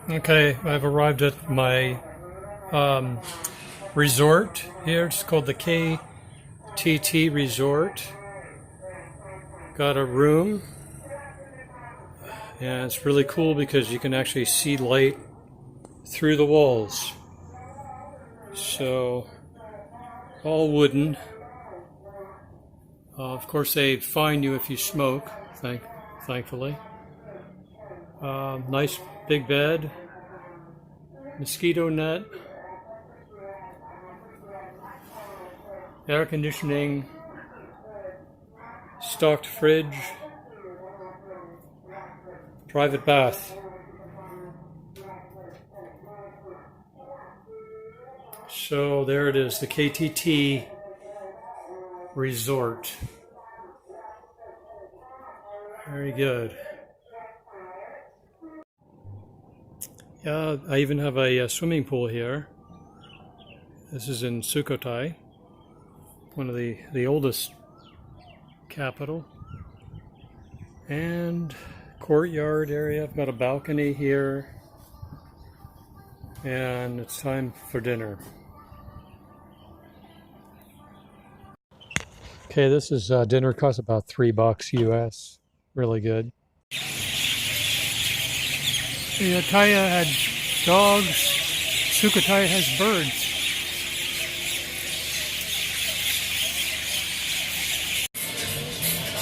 Okay, I've arrived at my resort here. It's called the KTT Resort. Got a room, and it's really cool because you can actually see light through the walls. So, all wooden. Of course, they fine you if you smoke, thankfully. Nice big bed, mosquito net, air conditioning, stocked fridge, private bath. So there it is, the KTT Resort. Very good. Yeah, I even have a swimming pool here. This is in Sukhothai, one of the oldest capital. And courtyard area. I've got a balcony here. And it's time for dinner. Okay, this is dinner. Costs about $3 US. Really good. Thailand had dogs. Sukhothai has birds.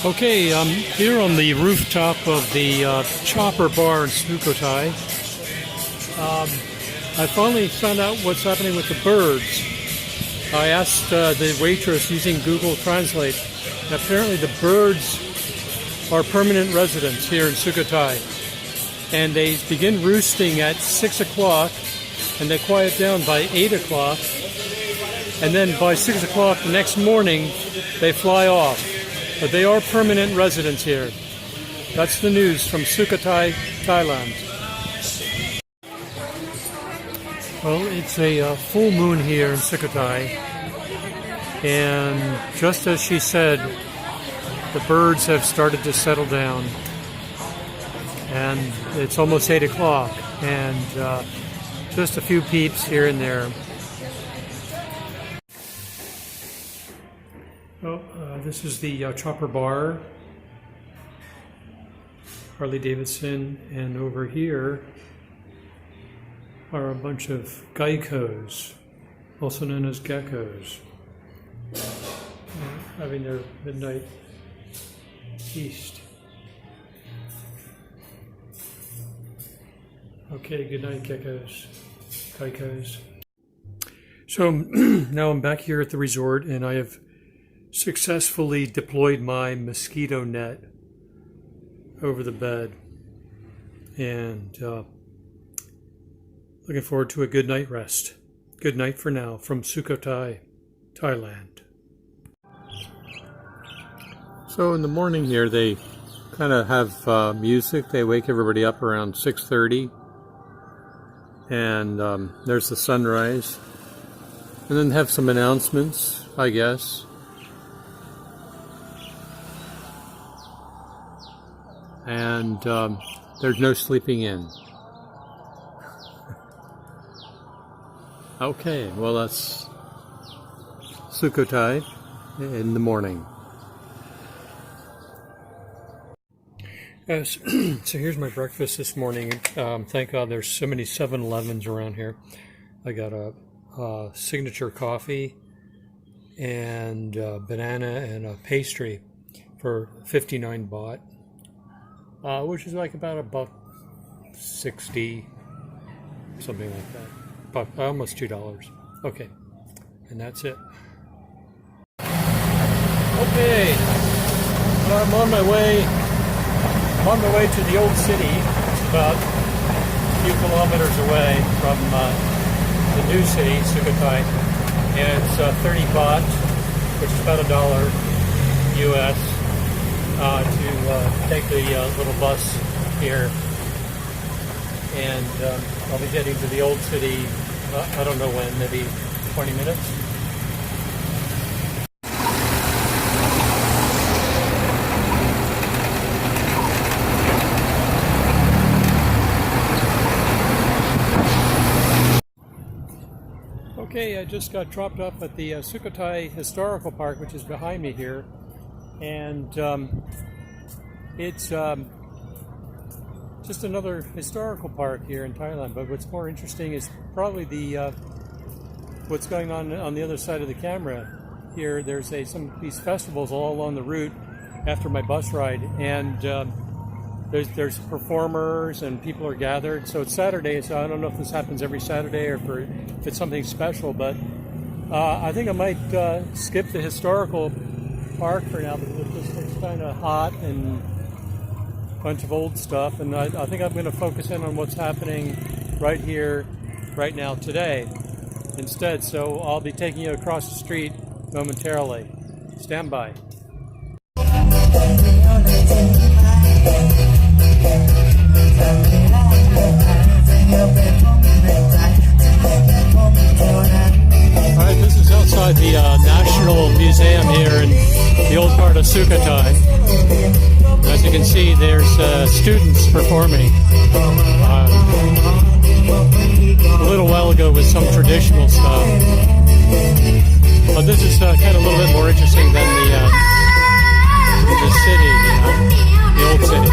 Okay, I'm here on the rooftop of the Chopper Bar in Sukhothai. I finally found out what's happening with the birds. I asked the waitress using Google Translate. Apparently the birds are permanent residents here in Sukhothai. And they begin roosting at 6 o'clock, and they quiet down by 8 o'clock. And then by 6 o'clock the next morning, they fly off. But they are permanent residents here. That's the news from Sukhothai, Thailand. Well, it's a full moon here in Sukhothai. And just as she said, the birds have started to settle down. And it's almost 8 o'clock, and just a few peeps here and there. Well, this is the Chopper Bar, Harley Davidson, and over here are a bunch of geckos, also known as geckos, having their midnight feast. Okay, good night, geckos. So now I'm back here at the resort, and I have successfully deployed my mosquito net over the bed. And looking forward to a good night rest. Good night for now from Sukhothai, Thailand. So in the morning here, they kind of have music. They wake everybody up around 6:30. And there's the sunrise, and then have some announcements, I guess. And there's no sleeping in. Okay, well, that's Sukhothai in the morning. So here's my breakfast this morning. Thank God there's so many 7-Elevens around here. I got a signature coffee and a banana and a pastry for 59 baht, which is like about $1.60, something like that. But almost $2. Okay, and that's it. Okay, well, I'm on my way to the old city. It's about a few kilometers away from the new city, Sukhothai. And it's 30 baht, which is about $1 US, to take the little bus here. And I'll be heading to the old city, I don't know when, maybe 20 minutes. Okay, I just got dropped off at the Sukhothai Historical Park, which is behind me here, and it's just another historical park here in Thailand. But what's more interesting is probably the what's going on the other side of the camera. Here, there's some of these festivals all along the route after my bus ride, and there's performers and people are gathered. So it's Saturday, so I don't know if this happens every Saturday or if it's something special, but I think I might skip the historical park for now because it just looks kind of hot and a bunch of old stuff, and I think I'm going to focus in on what's happening right here, right now, today instead. So I'll be taking you across the street momentarily. Stand by. Alright, this is outside the National Museum here in the old part of Sukhothai. As you can see, there's students performing. A little while ago with some traditional stuff. But this is kind of a little bit more interesting than the city, the old city.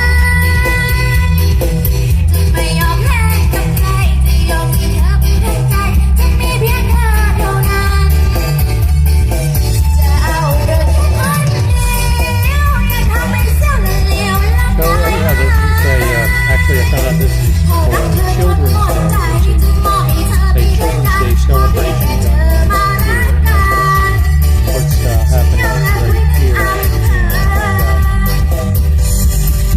Actually, I found out this is for Children's Day, which is a Children's Day celebration done here. What's happening right here.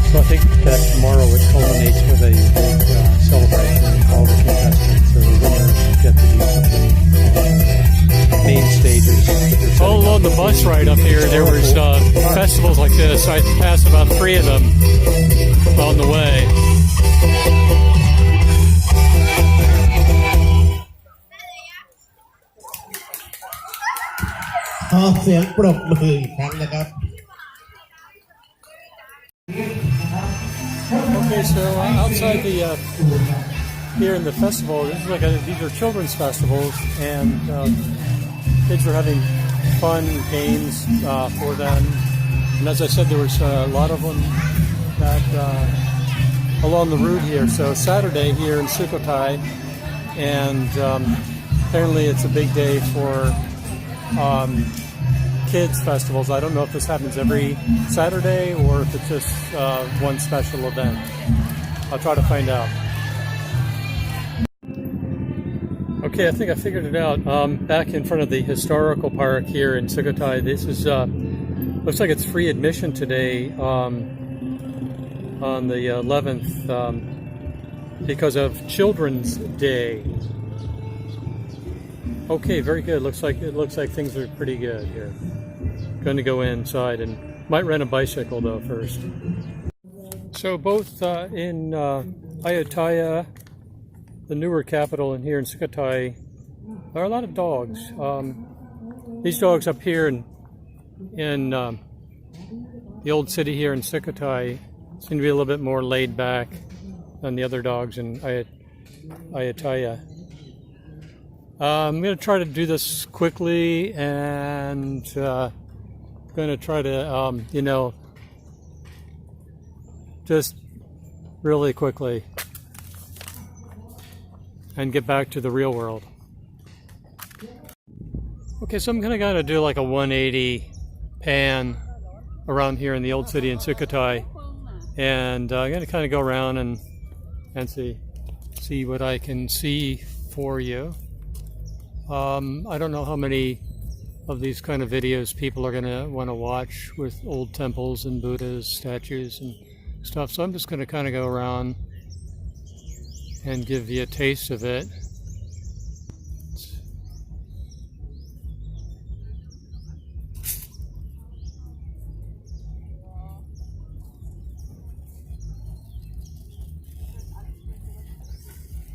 So I think that tomorrow it culminates with a big celebration, and all the contestants or the winners get to do something on main stages. All along the bus ride up here, there was festivals like this. I passed about 3 of them on the way. ขอเสียงปรบมืออีกครั้งนะครับ Okay, so outside the here in the festival, this is like these are children's festivals, and kids are having fun games for them. And as I said, there was a lot of them that along the route here. So Saturday here in Sukhothai, and apparently it's a big day for kids festivals. I don't know if this happens every Saturday or if it's just one special event. I'll try to find out. Okay, I think I figured it out. Back in front of the historical park here in Sukhothai. This is looks like it's free admission today on the 11th because of Children's Day. Okay, very good. It looks like things are pretty good here. Going to go inside and might rent a bicycle though first. So both in Ayutthaya, the newer capital, and here in Sukhothai, there are a lot of dogs. These dogs up here in the old city here in Sukhothai seem to be a little bit more laid back than the other dogs in Ayutthaya. I'm going to try to do this quickly, and going to try to, just really quickly and get back to the real world. Okay, so I'm going to do like a 180 pan around here in the old city in Sukhothai, and I'm going to kind of go around and see what I can see for you. I don't know how many of these kind of videos people are going to want to watch with old temples and Buddhas, statues and stuff, so I'm just going to kind of go around and give you a taste of it.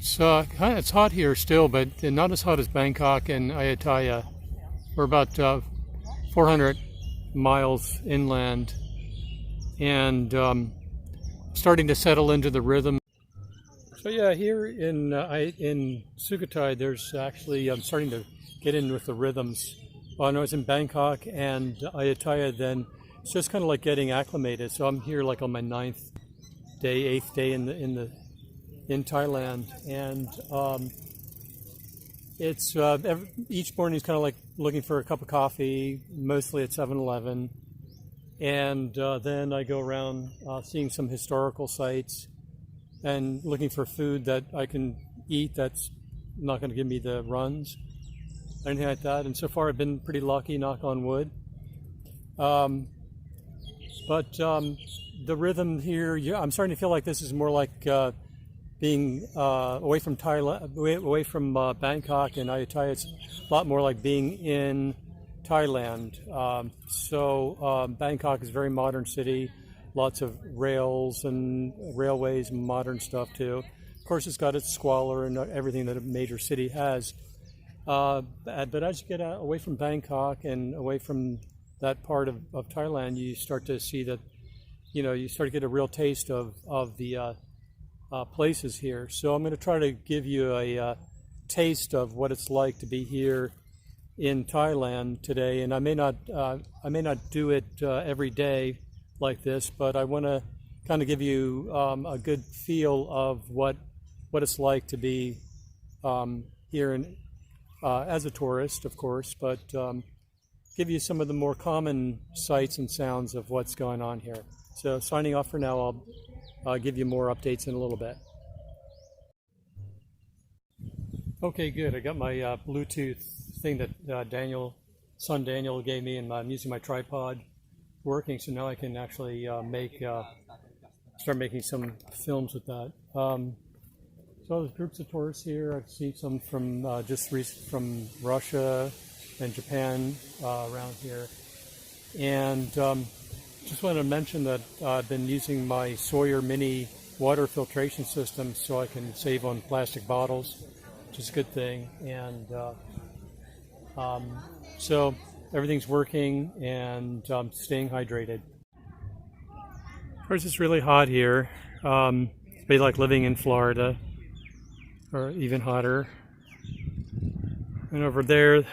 So it's hot here still, but not as hot as Bangkok and Ayutthaya. We're about 400 miles inland, and starting to settle into the rhythm. So yeah, here in Sukhothai, there's actually starting to get in with the rhythms. When I was in Bangkok and Ayutthaya, then it's just kind of like getting acclimated. So I'm here like on my 8th day in Thailand, and it's each morning is kind of like looking for a cup of coffee, mostly at 7-Eleven, and then I go around seeing some historical sites and looking for food that I can eat that's not going to give me the runs, anything like that. And so far I've been pretty lucky, knock on wood. But the rhythm here, I'm starting to feel like this is more like being away from Thailand, away from Bangkok and Ayutthaya. It's a lot more like being in Thailand. Bangkok is a very modern city, lots of rails and railways, modern stuff too. Of course, it's got its squalor and everything that a major city has. But as you get away from Bangkok and away from that part of Thailand, you start to see that, you start to get a real taste of the places here. So I'm going to try to give you a taste of what it's like to be here in Thailand today. And I may not do it every day like this, but I want to kind of give you a good feel of what it's like to be here as a tourist, of course, but give you some of the more common sights and sounds of what's going on here. So signing off for now. I'll give you more updates in a little bit. Okay, good. I got my Bluetooth thing that son Daniel gave me, and I'm using my tripod working, so now I can actually start making some films with that. So there's groups of tourists here. I've seen some from from Russia and Japan around here, and just wanted to mention that I've been using my Sawyer mini water filtration system so I can save on plastic bottles, which is a good thing. And so everything's working, and staying hydrated. Of course, it's really hot here. It's be like living in Florida, or even hotter. And over there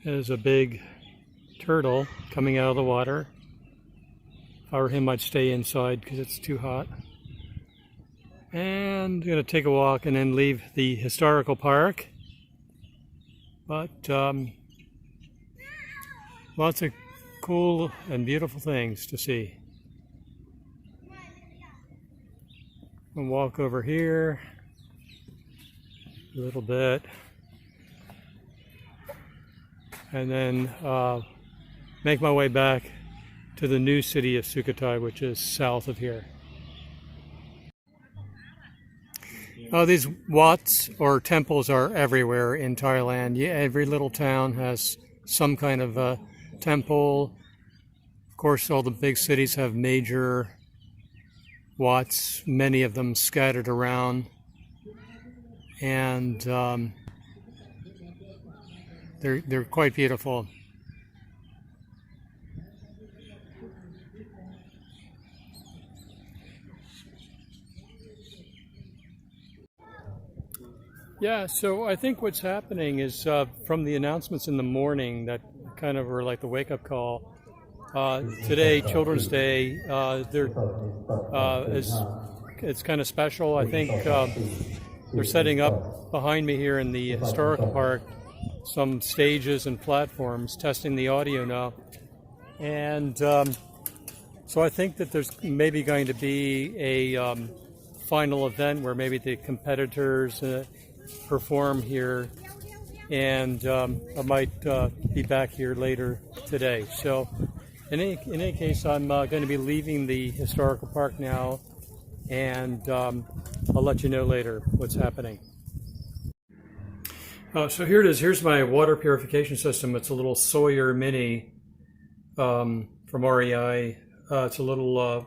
is a big turtle coming out of the water. If I were him, I'd stay inside because it's too hot. And I'm going to take a walk and then leave the historical park. But lots of cool and beautiful things to see. I'll walk over here a little bit, and then make my way back to the new city of Sukhothai, which is south of here. These wats or temples are everywhere in Thailand. Every little town has some kind of a temple. Of course, all the big cities have major wats, many of them scattered around. And they're quite beautiful. Yeah, so I think what's happening is from the announcements in the morning that kind of were like the wake-up call. Today, Children's Day, it's kind of special. I think they're setting up behind me here in the historical park some stages and platforms, testing the audio now. And so I think that there's maybe going to be a final event where maybe the competitors perform here, and I might be back here later today. So in any case, I'm going to be leaving the historical park now, and I'll let you know later what's happening. So here it is. Here's my water purification system. It's a little Sawyer Mini from REI. It's a little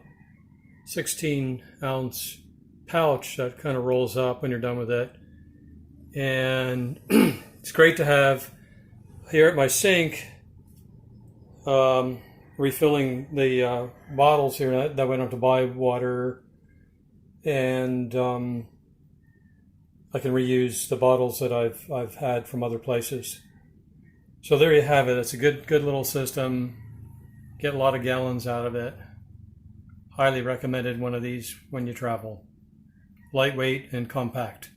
16-ounce pouch that kind of rolls up when you're done with it. And it's great to have here at my sink, refilling the bottles here that went up to buy water. And I can reuse the bottles that I've had from other places. So there you have it. It's a good little system. Get a lot of gallons out of it. Highly recommended one of these when you travel. Lightweight and compact.